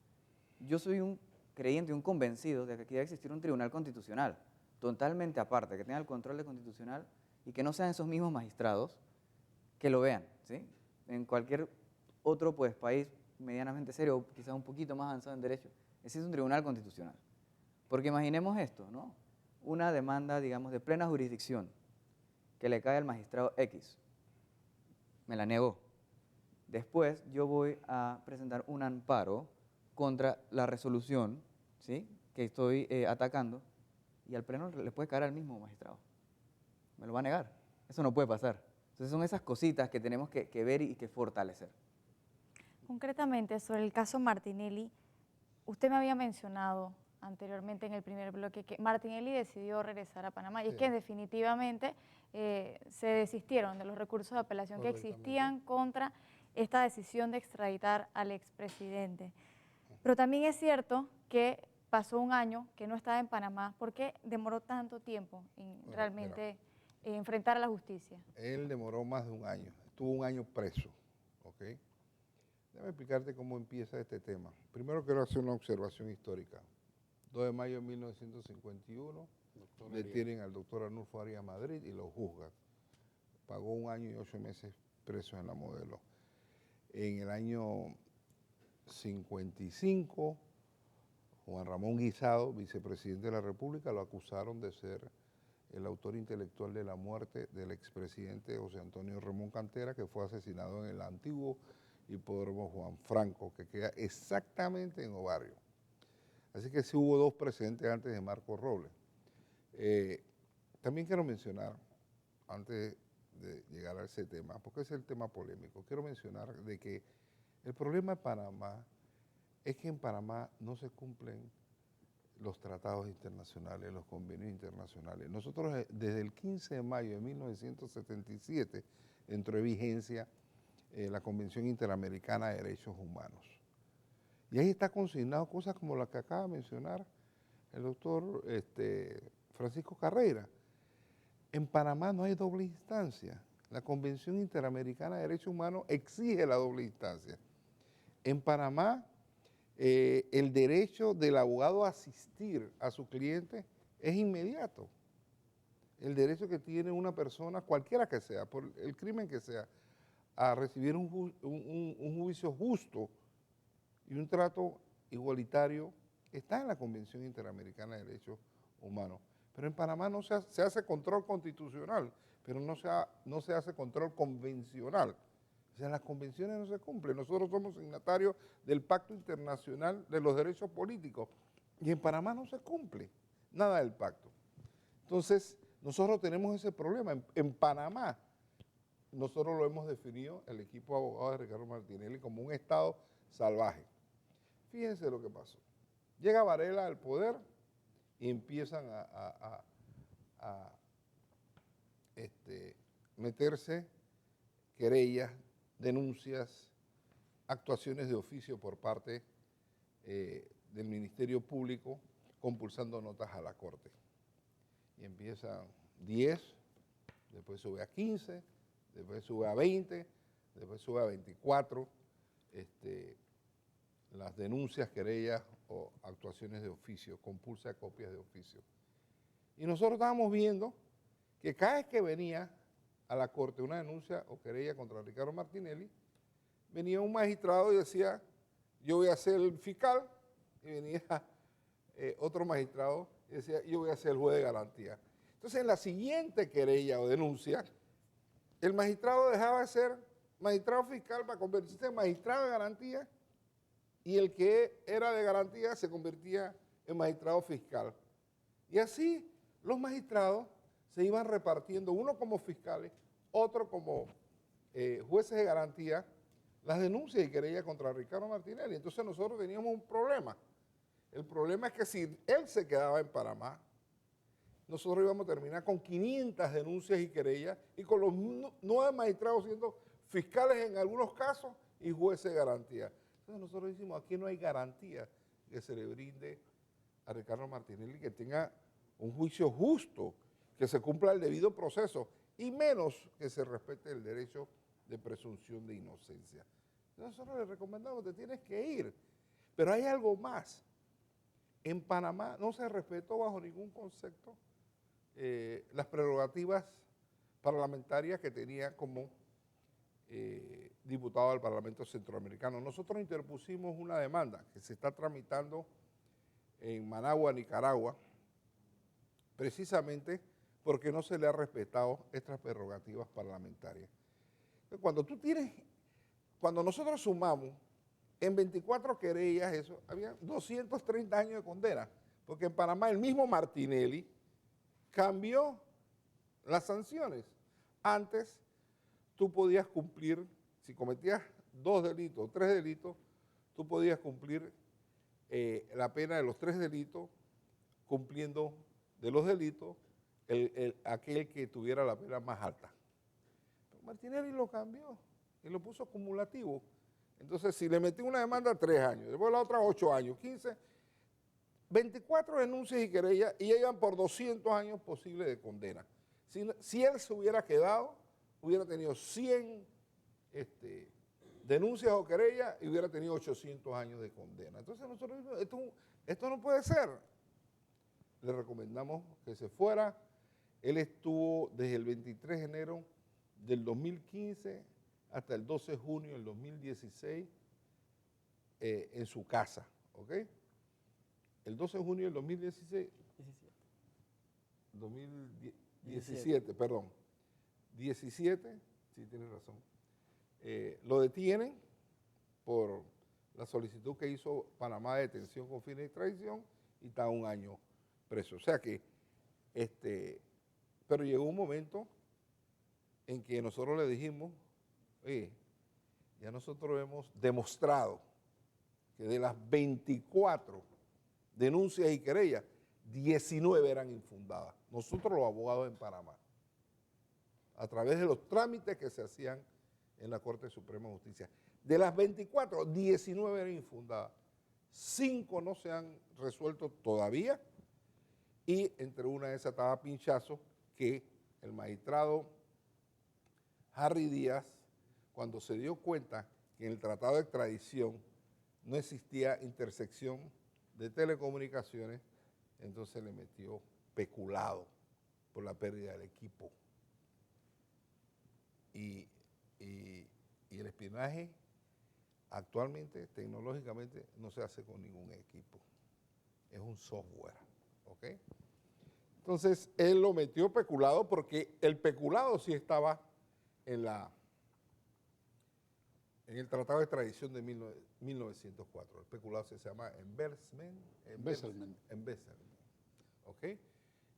Yo soy un creyente, un convencido de que aquí debe existir un tribunal constitucional, totalmente aparte, que tenga el control de constitucional y que no sean esos mismos magistrados que lo vean, ¿sí? En cualquier otro pues, país medianamente serio, quizás un poquito más avanzado en derecho, existe un tribunal constitucional. Porque imaginemos esto, ¿no? Una demanda, digamos, de plena jurisdicción que le cae al magistrado X. Me la negó. Después yo voy a presentar un amparo contra la resolución, ¿sí?, que estoy atacando, y al Pleno le puede caer al mismo magistrado. Me lo va a negar. Eso no puede pasar. Entonces son esas cositas que tenemos que ver y que fortalecer. Concretamente, sobre el caso Martinelli, usted me había mencionado anteriormente en el primer bloque que Martinelli decidió regresar a Panamá, y es que definitivamente se desistieron de los recursos de apelación que existían contra esta decisión de extraditar al expresidente. Pero también es cierto que pasó un año que no estaba en Panamá. ¿Por qué demoró tanto tiempo en realmente enfrentar a la justicia? Él demoró más de un año, estuvo un año preso, ¿ok? Déjame explicarte cómo empieza este tema. Primero quiero hacer una observación histórica. 2 de mayo de 1951, detienen al doctor Arnulfo Arias Madrid y lo juzgan. Pagó 1 año y 8 meses preso en la Modelo. En el año 55, Juan Ramón Guisado, vicepresidente de la República, lo acusaron de ser el autor intelectual de la muerte del expresidente José Antonio Ramón Cantera, que fue asesinado en el antiguo hipódromo Juan Franco, que queda exactamente en Ovario. Así que sí hubo 2 presentes antes de Marcos Robles. También quiero mencionar, antes de llegar a ese tema, porque es el tema polémico, quiero mencionar de que el problema de Panamá es que en Panamá no se cumplen los tratados internacionales, los convenios internacionales. Nosotros desde el 15 de mayo de 1977 entró en vigencia la Convención Interamericana de Derechos Humanos. Y ahí está consignado cosas como las que acaba de mencionar el doctor Francisco Carrera. En Panamá no hay doble instancia. La Convención Interamericana de Derechos Humanos exige la doble instancia. En Panamá, el derecho del abogado a asistir a su cliente es inmediato. El derecho que tiene una persona, cualquiera que sea, por el crimen que sea, a recibir un juicio justo y un trato igualitario, está en la Convención Interamericana de Derechos Humanos. Pero en Panamá no se hace control constitucional, pero no se hace control convencional. O sea, las convenciones no se cumplen. Nosotros somos signatarios del Pacto Internacional de los Derechos Políticos y en Panamá no se cumple nada del pacto. Entonces, nosotros tenemos ese problema. En Panamá, nosotros lo hemos definido, el equipo de abogados de Ricardo Martinelli, como un Estado salvaje. Fíjense lo que pasó. Llega Varela al poder y empiezan a meterse querellas, denuncias, actuaciones de oficio por parte del Ministerio Público, compulsando notas a la Corte. Y empiezan 10, después sube a 15, después sube a 20, después sube a 24, las denuncias, querellas o actuaciones de oficio, compulsa copias de oficio. Y nosotros estábamos viendo que cada vez que venía a la Corte una denuncia o querella contra Ricardo Martinelli, venía un magistrado y decía, yo voy a ser el fiscal, y venía otro magistrado y decía, yo voy a ser el juez de garantía. Entonces, en la siguiente querella o denuncia, el magistrado dejaba de ser magistrado fiscal para convertirse en magistrado de garantía, y el que era de garantía se convertía en magistrado fiscal. Y así los magistrados se iban repartiendo, uno como fiscales, otro como jueces de garantía, las denuncias y querellas contra Ricardo Martinelli. Entonces nosotros teníamos un problema. El problema es que si él se quedaba en Panamá, nosotros íbamos a terminar con 500 denuncias y querellas y con los 9 magistrados siendo fiscales en algunos casos y jueces de garantía. Entonces nosotros decimos, aquí no hay garantía que se le brinde a Ricardo Martinelli, que tenga un juicio justo, que se cumpla el debido proceso y menos que se respete el derecho de presunción de inocencia. Nosotros le recomendamos, te tienes que ir. Pero hay algo más. En Panamá no se respetó bajo ningún concepto las prerrogativas parlamentarias que tenía como diputado del Parlamento Centroamericano. Nosotros interpusimos una demanda que se está tramitando en Managua, Nicaragua, precisamente porque no se le ha respetado estas prerrogativas parlamentarias. Cuando nosotros sumamos en 24 querellas, eso, había 230 años de condena, porque en Panamá el mismo Martinelli cambió las sanciones. Antes tú podías cumplir, si cometías 2 delitos o 3 delitos, tú podías cumplir la pena de los 3 delitos, cumpliendo de los delitos aquel que tuviera la pena más alta. Pero Martinelli lo cambió y lo puso acumulativo. Entonces, si le metí una demanda 3 años, después la otra 8 años, 15, 24 denuncias y querellas y llegan por 200 años posibles de condena. Si él se hubiera quedado, hubiera tenido 100 denuncias o querellas y hubiera tenido 800 años de condena. Entonces nosotros dijimos, esto no puede ser. Le recomendamos que se fuera. Él estuvo desde el 23 de enero del 2015 hasta el 12 de junio del 2016 en su casa, ¿ok? El 12 de junio del 2016, 2017, perdón, 17, sí tienes razón, lo detienen por la solicitud que hizo Panamá de detención con fines de extradición y está 1 año preso. O sea que, pero llegó un momento en que nosotros le dijimos, oye, ya nosotros hemos demostrado que de las 24 denuncias y querellas, 19 eran infundadas. Nosotros los abogados en Panamá, a través de los trámites que se hacían en la Corte Suprema de Justicia. De las 24, 19 eran infundadas. 5 no se han resuelto todavía y entre una de esas estaba Pinchazo, que el magistrado Harry Díaz, cuando se dio cuenta que en el tratado de extradición no existía intersección de telecomunicaciones, entonces le metió peculado por la pérdida del equipo. Y el espionaje actualmente, tecnológicamente, no se hace con ningún equipo. Es un software, ¿ok? Entonces, él lo metió peculado porque el peculado sí estaba en el Tratado de Extradición de 1904. El peculado se llama embezzlement. ¿Ok?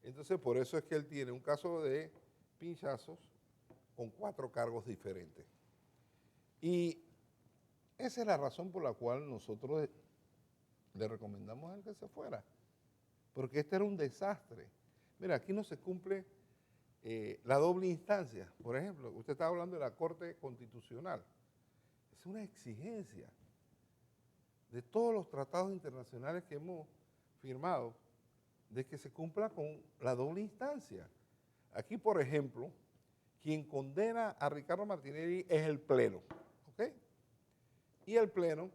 Entonces, por eso es que él tiene un caso de pinchazos con 4 cargos diferentes. Y esa es la razón por la cual nosotros le recomendamos a él que se fuera. Porque este era un desastre. Mira, aquí no se cumple la doble instancia. Por ejemplo, usted está hablando de la Corte Constitucional. Es una exigencia de todos los tratados internacionales que hemos firmado de que se cumpla con la doble instancia. Aquí, por ejemplo, quien condena a Ricardo Martinelli es el Pleno, ¿ok? Y el Pleno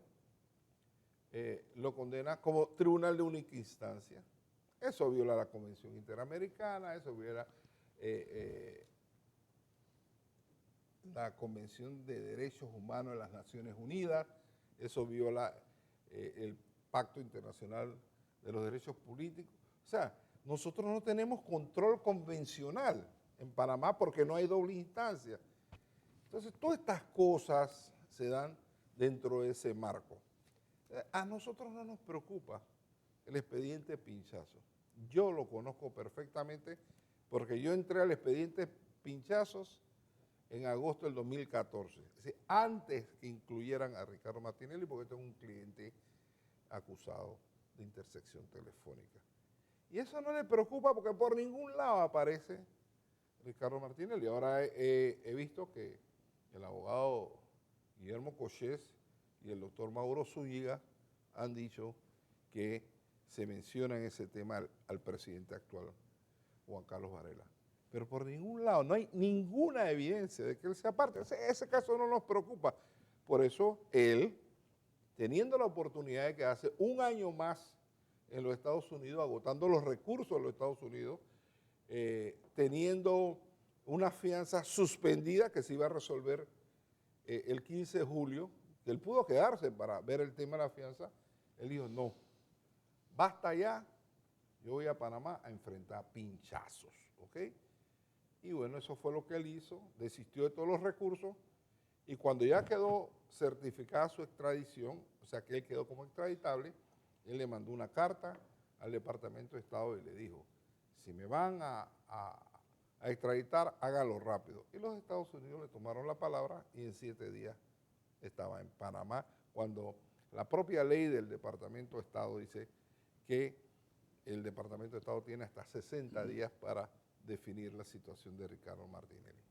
lo condena como tribunal de única instancia. Eso viola la Convención Interamericana, eso viola la Convención de Derechos Humanos de las Naciones Unidas, eso viola el Pacto Internacional de los Derechos Políticos. O sea, nosotros no tenemos control convencional en Panamá porque no hay doble instancia. Entonces, todas estas cosas se dan dentro de ese marco. A nosotros no nos preocupa el expediente Pinchazo. Yo lo conozco perfectamente porque yo entré al expediente Pinchazos en agosto del 2014, es decir, antes que incluyeran a Ricardo Martinelli, porque tengo un cliente acusado de intersección telefónica. Y eso no le preocupa porque por ningún lado aparece Ricardo Martinelli. Ahora he visto que el abogado Guillermo Cochés y el doctor Mauro Zúñiga han dicho que se menciona en ese tema al presidente actual, Juan Carlos Varela. Pero por ningún lado, no hay ninguna evidencia de que él sea parte. Ese caso no nos preocupa. Por eso él, teniendo la oportunidad de quedarse 1 año más en los Estados Unidos, agotando los recursos de los Estados Unidos, teniendo una fianza suspendida que se iba a resolver el 15 de julio, que él pudo quedarse para ver el tema de la fianza, él dijo, no, basta ya, yo voy a Panamá a enfrentar pinchazos, ¿ok? Y bueno, eso fue lo que él hizo, desistió de todos los recursos Y cuando ya quedó certificada su extradición, o sea que él quedó como extraditable, él le mandó una carta al Departamento de Estado y le dijo, si me van a extraditar, hágalo rápido. Y los Estados Unidos le tomaron la palabra y en 7 días estaba en Panamá, cuando la propia ley del Departamento de Estado dice que el Departamento de Estado tiene hasta 60 días para definir la situación de Ricardo Martinelli.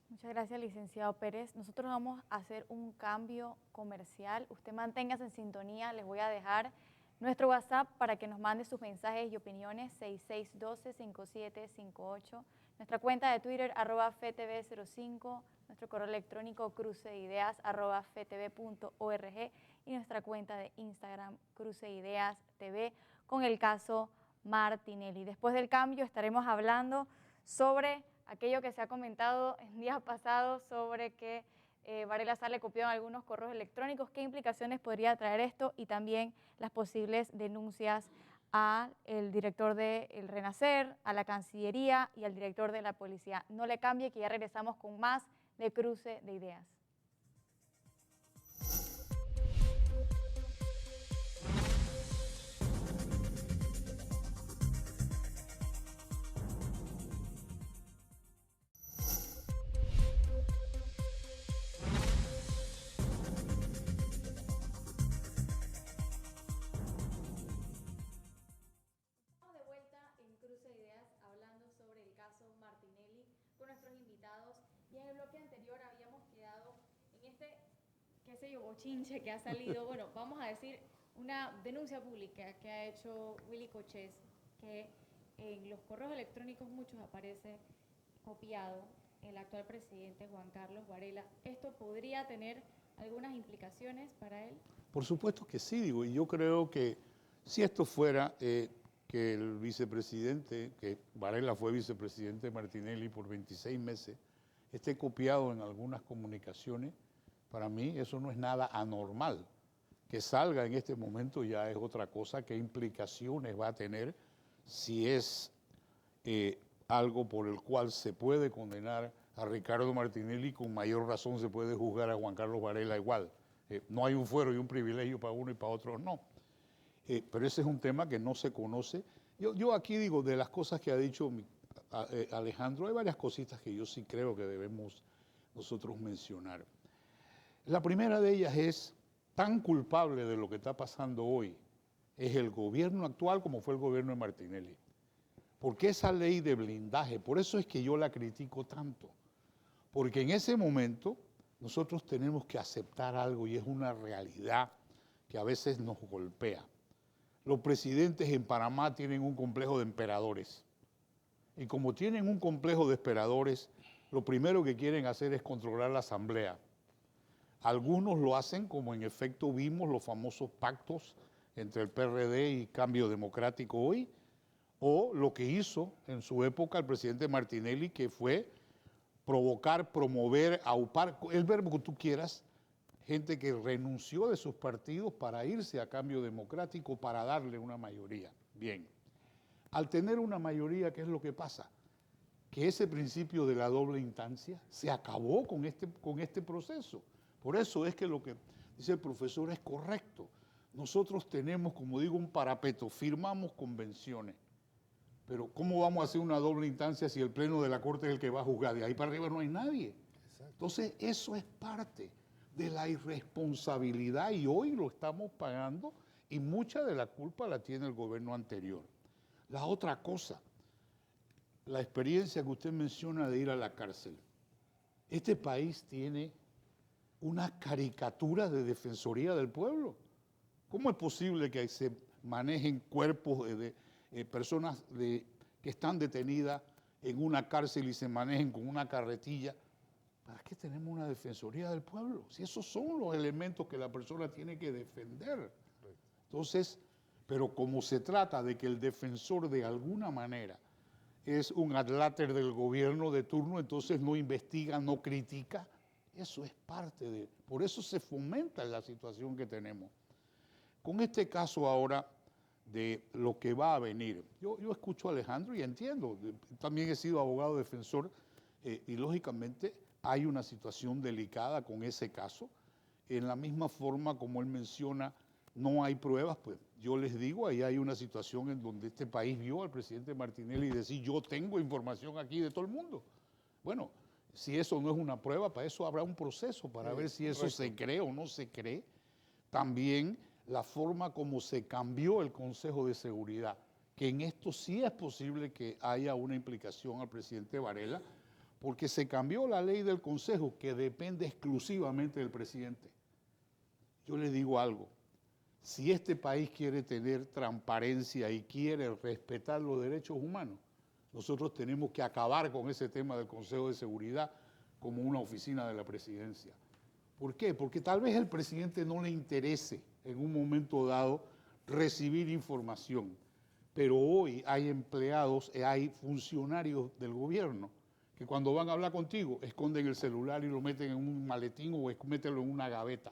Muchas gracias, licenciado Pérez. Nosotros vamos a hacer un cambio comercial. Usted manténgase en sintonía. Les voy a dejar nuestro WhatsApp para que nos mande sus mensajes y opiniones, 6612-5758. Nuestra cuenta de Twitter, @FTV05. Nuestro correo electrónico, cruceideas@ftv.org. Y nuestra cuenta de Instagram, cruceideastv, con el caso Martinelli. Después del cambio estaremos hablando sobre aquello que se ha comentado en días pasados sobre que Varela sale copiado en algunos correos electrónicos, qué implicaciones podría traer esto y también las posibles denuncias al director del Renacer, a la Cancillería y al director de la Policía. No le cambie, que ya regresamos con más de Cruce de Ideas. Martinelli con nuestros invitados, y en el bloque anterior habíamos quedado en este, qué sé yo, bochinche que ha salido, bueno, vamos a decir, una denuncia pública que ha hecho Willy Cochés, que en los correos electrónicos muchos aparece copiado el actual presidente Juan Carlos Varela. ¿Esto podría tener algunas implicaciones para él? Por supuesto que sí, digo, y yo creo que si esto fuera que el vicepresidente, que Varela fue vicepresidente de Martinelli por 26 meses, esté copiado en algunas comunicaciones, para mí eso no es nada anormal. Que salga en este momento ya es otra cosa, qué implicaciones va a tener, si es algo por el cual se puede condenar a Ricardo Martinelli, con mayor razón se puede juzgar a Juan Carlos Varela igual. No hay un fuero y un privilegio para uno y para otro no. Pero ese es un tema que no se conoce. Yo aquí digo, de las cosas que ha dicho Alejandro, hay varias cositas que yo sí creo que debemos nosotros mencionar. La primera de ellas es, tan culpable de lo que está pasando hoy es el gobierno actual como fue el gobierno de Martinelli. Porque esa ley de blindaje, por eso es que yo la critico tanto. Porque en ese momento nosotros tenemos que aceptar algo y es una realidad que a veces nos golpea. Los presidentes en Panamá tienen un complejo de emperadores. Y como tienen un complejo de emperadores, lo primero que quieren hacer es controlar la asamblea. Algunos lo hacen, como en efecto vimos los famosos pactos entre el PRD y Cambio Democrático hoy, o lo que hizo en su época el presidente Martinelli, que fue provocar, promover, aupar, el verbo que tú quieras, gente que renunció de sus partidos para irse a Cambio Democrático para darle una mayoría. Bien, al tener una mayoría, ¿qué es lo que pasa? Que ese principio de la doble instancia se acabó con este proceso. Por eso es que lo que dice el profesor es correcto. Nosotros tenemos, como digo, un parapeto, firmamos convenciones. Pero ¿cómo vamos a hacer una doble instancia si el Pleno de la Corte es el que va a juzgar? De ahí para arriba no hay nadie. Exacto. Entonces, eso es parte de la irresponsabilidad y hoy lo estamos pagando y mucha de la culpa la tiene el gobierno anterior. La otra cosa, la experiencia que usted menciona de ir a la cárcel. Este país tiene una caricatura de Defensoría del Pueblo. ¿Cómo es posible que se manejen cuerpos de personas que están detenidas en una cárcel y se manejen con una carretilla? ¿Para qué tenemos una Defensoría del Pueblo? Si esos son los elementos que la persona tiene que defender. Entonces, pero como se trata de que el defensor de alguna manera es un adláter del gobierno de turno, entonces no investiga, no critica, eso es parte de... Por eso se fomenta la situación que tenemos. Con este caso ahora de lo que va a venir, yo escucho a Alejandro y entiendo, también he sido abogado defensor y lógicamente hay una situación delicada con ese caso. En la misma forma como él menciona, no hay pruebas, pues yo les digo, ahí hay una situación en donde este país vio al presidente Martinelli decir, yo tengo información aquí de todo el mundo. Bueno, si eso no es una prueba, para eso habrá un proceso, para ver si eso se cree o no se cree. También la forma como se cambió el Consejo de Seguridad, que en esto sí es posible que haya una implicación al presidente Varela, porque se cambió la ley del Consejo, que depende exclusivamente del presidente. Yo les digo algo, si este país quiere tener transparencia y quiere respetar los derechos humanos, nosotros tenemos que acabar con ese tema del Consejo de Seguridad como una oficina de la presidencia. ¿Por qué? Porque tal vez al presidente no le interese en un momento dado recibir información, pero hoy hay empleados, hay funcionarios del gobierno que cuando van a hablar contigo esconden el celular y lo meten en un maletín o mételo en una gaveta.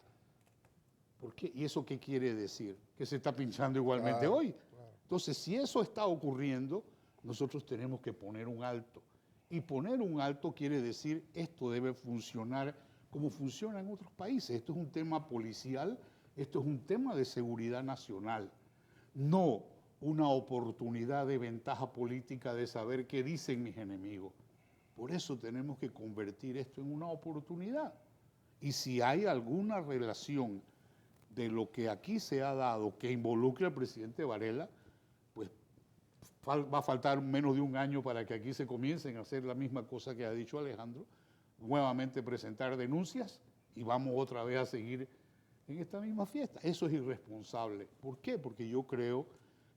¿Por qué? ¿Y eso qué quiere decir? Que se está pinchando igualmente hoy. Claro. Entonces, si eso está ocurriendo, nosotros tenemos que poner un alto. Y poner un alto quiere decir esto debe funcionar como funciona en otros países. Esto es un tema policial, esto es un tema de seguridad nacional. No una oportunidad de ventaja política de saber qué dicen mis enemigos. Por eso tenemos que convertir esto en una oportunidad. Y si hay alguna relación de lo que aquí se ha dado que involucre al presidente Varela, pues va a faltar menos de un año para que aquí se comiencen a hacer la misma cosa que ha dicho Alejandro, nuevamente presentar denuncias y vamos otra vez a seguir en esta misma fiesta. Eso es irresponsable. ¿Por qué? Porque yo creo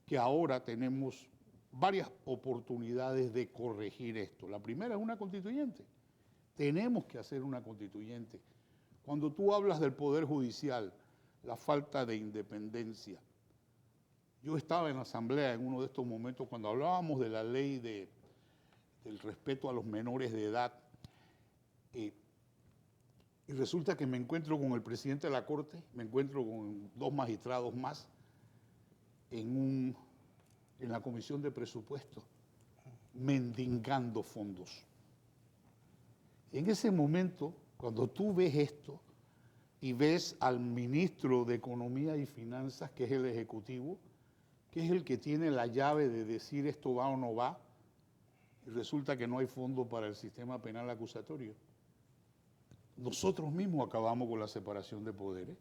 que ahora tenemos varias oportunidades de corregir esto. La primera es una constituyente. Tenemos que hacer una constituyente. Cuando tú hablas del Poder Judicial, la falta de independencia. Yo estaba en la asamblea en uno de estos momentos cuando hablábamos de la ley del respeto a los menores de edad y resulta que me encuentro con el presidente de la Corte, me encuentro con 2 magistrados más en la Comisión de Presupuestos mendigando fondos. En ese momento, cuando tú ves esto, y ves al ministro de Economía y Finanzas, que es el Ejecutivo, que es el que tiene la llave de decir esto va o no va, y resulta que no hay fondo para el sistema penal acusatorio. Nosotros mismos acabamos con la separación de poderes,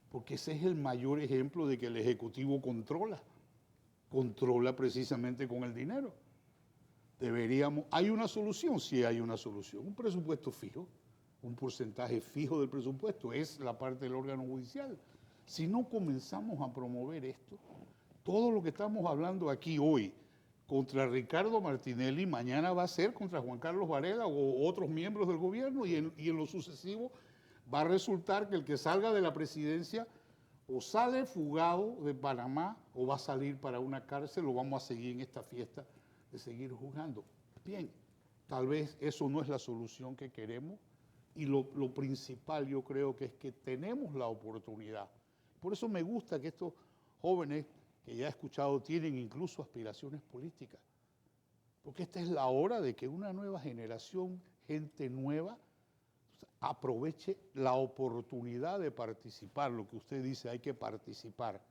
porque ese es el mayor ejemplo de que el Ejecutivo controla precisamente con el dinero. ¿Hay una solución? Sí hay una solución, un presupuesto fijo. Un porcentaje fijo del presupuesto, es la parte del órgano judicial. Si no comenzamos a promover esto, todo lo que estamos hablando aquí hoy contra Ricardo Martinelli, mañana va a ser contra Juan Carlos Varela o otros miembros del gobierno y en lo sucesivo va a resultar que el que salga de la presidencia o sale fugado de Panamá o va a salir para una cárcel o vamos a seguir en esta fiesta de seguir juzgando. Bien, tal vez eso no es la solución que queremos. Y lo principal yo creo que es que tenemos la oportunidad. Por eso me gusta que estos jóvenes que ya he escuchado tienen incluso aspiraciones políticas. Porque esta es la hora de que una nueva generación, gente nueva, aproveche la oportunidad de participar. Lo que usted dice, hay que participar.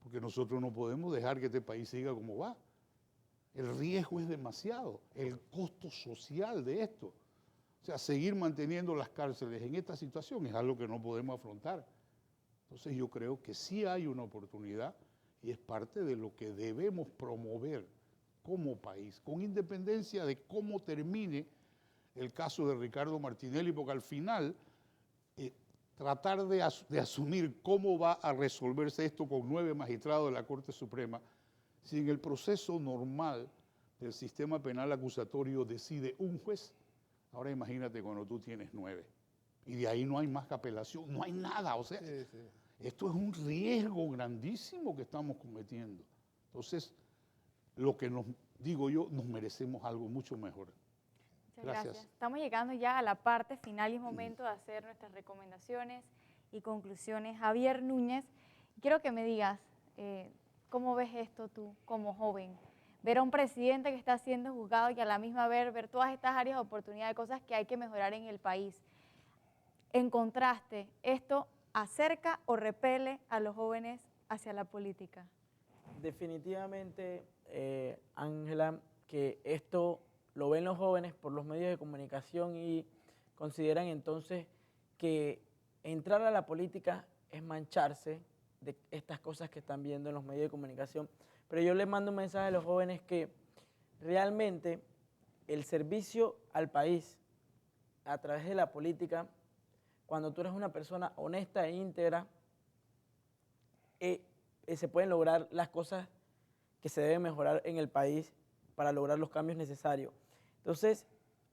Porque nosotros no podemos dejar que este país siga como va. El riesgo es demasiado, el costo social de esto. O sea, seguir manteniendo las cárceles en esta situación es algo que no podemos afrontar. Entonces yo creo que sí hay una oportunidad y es parte de lo que debemos promover como país, con independencia de cómo termine el caso de Ricardo Martinelli, porque al final tratar de asumir cómo va a resolverse esto con 9 magistrados de la Corte Suprema, si en el proceso normal del sistema penal acusatorio decide un juez. Ahora imagínate cuando tú tienes 9 y de ahí no hay más apelación, no hay nada, o sea, esto es un riesgo grandísimo que estamos cometiendo. Entonces, lo que nos merecemos algo mucho mejor. Muchas gracias. Estamos llegando ya a la parte final y es momento de hacer nuestras recomendaciones y conclusiones. Javier Núñez, quiero que me digas, ¿cómo ves esto tú como joven? ver a un presidente que está siendo juzgado y a la misma vez ver todas estas áreas de oportunidad de cosas que hay que mejorar en el país. En contraste, ¿esto acerca o repele a los jóvenes hacia la política? Definitivamente, Ángela, que esto lo ven los jóvenes por los medios de comunicación y consideran entonces que entrar a la política es mancharse de estas cosas que están viendo en los medios de comunicación. Pero yo les mando un mensaje a los jóvenes que realmente el servicio al país a través de la política, cuando tú eres una persona honesta e íntegra, se pueden lograr las cosas que se deben mejorar en el país para lograr los cambios necesarios. Entonces,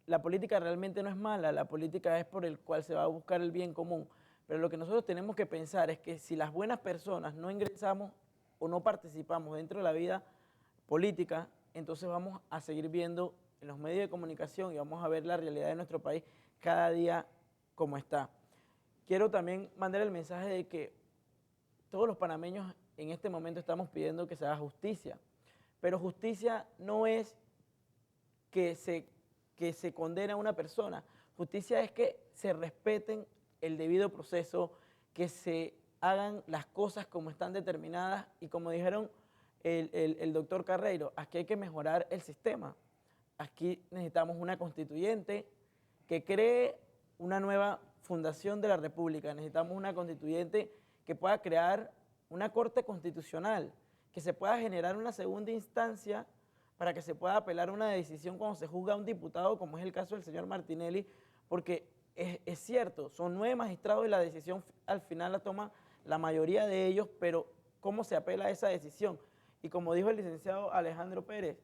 la política realmente no es mala, la política es por el cual se va a buscar el bien común. Pero lo que nosotros tenemos que pensar es que si las buenas personas no ingresamos o no participamos dentro de la vida política, entonces vamos a seguir viendo en los medios de comunicación y vamos a ver la realidad de nuestro país cada día como está. Quiero también mandar el mensaje de que todos los panameños en este momento estamos pidiendo que se haga justicia, pero justicia no es que se condene a una persona, justicia es que se respeten el debido proceso, que se hagan las cosas como están determinadas y como dijeron el doctor Carreiro, aquí hay que mejorar el sistema. Aquí necesitamos una constituyente que cree una nueva fundación de la República, necesitamos una constituyente que pueda crear una corte constitucional, que se pueda generar una segunda instancia para que se pueda apelar una decisión cuando se juzga a un diputado, como es el caso del señor Martinelli, porque es cierto, son 9 magistrados y la decisión al final la toma la mayoría de ellos, pero ¿cómo se apela a esa decisión? Y como dijo el licenciado Alejandro Pérez,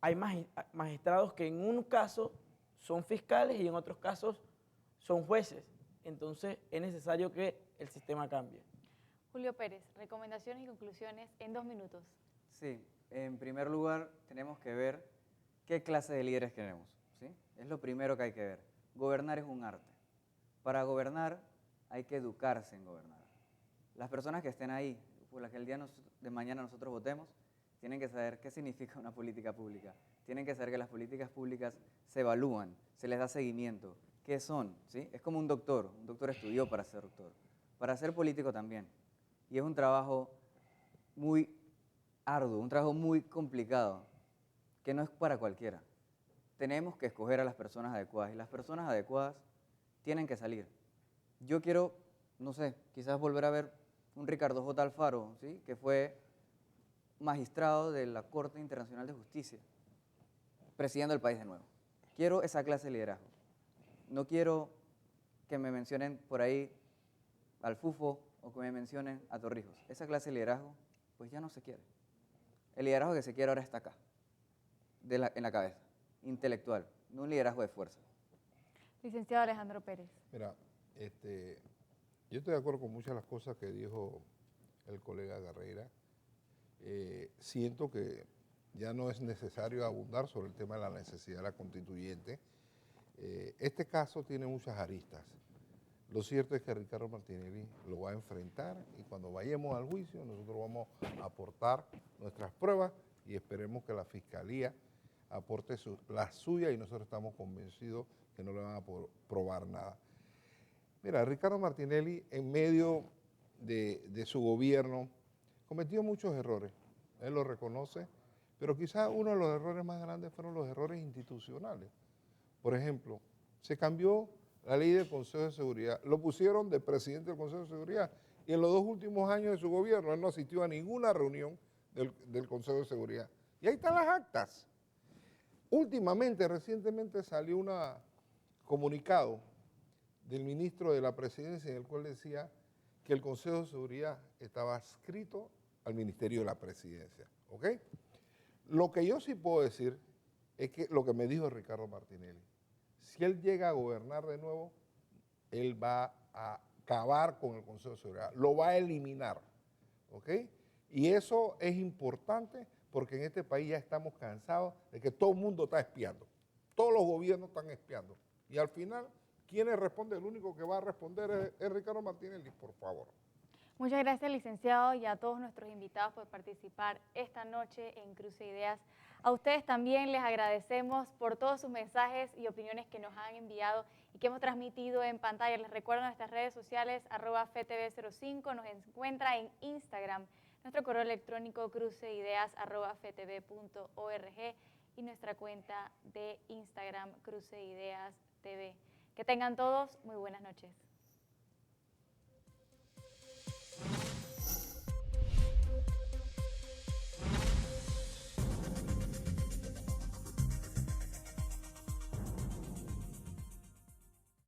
hay magistrados que en un caso son fiscales y en otros casos son jueces. Entonces es necesario que el sistema cambie. Julio Pérez, recomendaciones y conclusiones en 2 minutos. Sí, en primer lugar tenemos que ver qué clase de líderes queremos, ¿sí? Es lo primero que hay que ver. Gobernar es un arte. Para gobernar hay que educarse en gobernar. Las personas que estén ahí, por las que el día de mañana nosotros votemos, tienen que saber qué significa una política pública. Tienen que saber que las políticas públicas se evalúan, se les da seguimiento. ¿Qué son? ¿Sí? Es como un doctor estudió para ser doctor, para ser político también. Y es un trabajo muy arduo, un trabajo muy complicado, que no es para cualquiera. Tenemos que escoger a las personas adecuadas y las personas adecuadas tienen que salir. Yo quiero, no sé, quizás volver a ver un Ricardo J. Alfaro, ¿sí? Que fue magistrado de la Corte Internacional de Justicia, presidiendo el país de nuevo. Quiero esa clase de liderazgo. No quiero que me mencionen por ahí al Fufo o que me mencionen a Torrijos. Esa clase de liderazgo, pues ya no se quiere. El liderazgo que se quiere ahora está acá, en la cabeza, intelectual, no un liderazgo de fuerza. Licenciado Alejandro Pérez. Mira, yo estoy de acuerdo con muchas de las cosas que dijo el colega Carreira. Siento que ya no es necesario abundar sobre el tema de la necesidad de la constituyente. Este caso tiene muchas aristas. Lo cierto es que Ricardo Martinelli lo va a enfrentar y cuando vayamos al juicio nosotros vamos a aportar nuestras pruebas y esperemos que la Fiscalía aporte la suya y nosotros estamos convencidos que no le van a probar nada. Mira, Ricardo Martinelli en medio de su gobierno cometió muchos errores, él lo reconoce, pero quizás uno de los errores más grandes fueron los errores institucionales. Por ejemplo, se cambió la ley del Consejo de Seguridad, lo pusieron de presidente del Consejo de Seguridad y en los 2 últimos años de su gobierno él no asistió a ninguna reunión del Consejo de Seguridad. Y ahí están las actas. Recientemente salió un comunicado del ministro de la Presidencia en el cual decía que el Consejo de Seguridad estaba adscrito al Ministerio de la Presidencia. ¿Ok? Lo que yo sí puedo decir es que lo que me dijo Ricardo Martinelli, si él llega a gobernar de nuevo, él va a acabar con el Consejo de Seguridad, lo va a eliminar, ¿ok? Y eso es importante porque en este país ya estamos cansados de que todo el mundo está espiando, todos los gobiernos están espiando. Y al final, ¿quién responde? El único que va a responder es Ricardo Martinelli, por favor. Muchas gracias, licenciado, y a todos nuestros invitados por participar esta noche en Cruce de Ideas. A ustedes también les agradecemos por todos sus mensajes y opiniones que nos han enviado y que hemos transmitido en pantalla. Les recuerdo nuestras redes sociales, @FTV05, nos encuentra en Instagram, nuestro correo electrónico cruceideas@ftv.org y nuestra cuenta de Instagram, Cruce de Ideas TV. Que tengan todos muy buenas noches.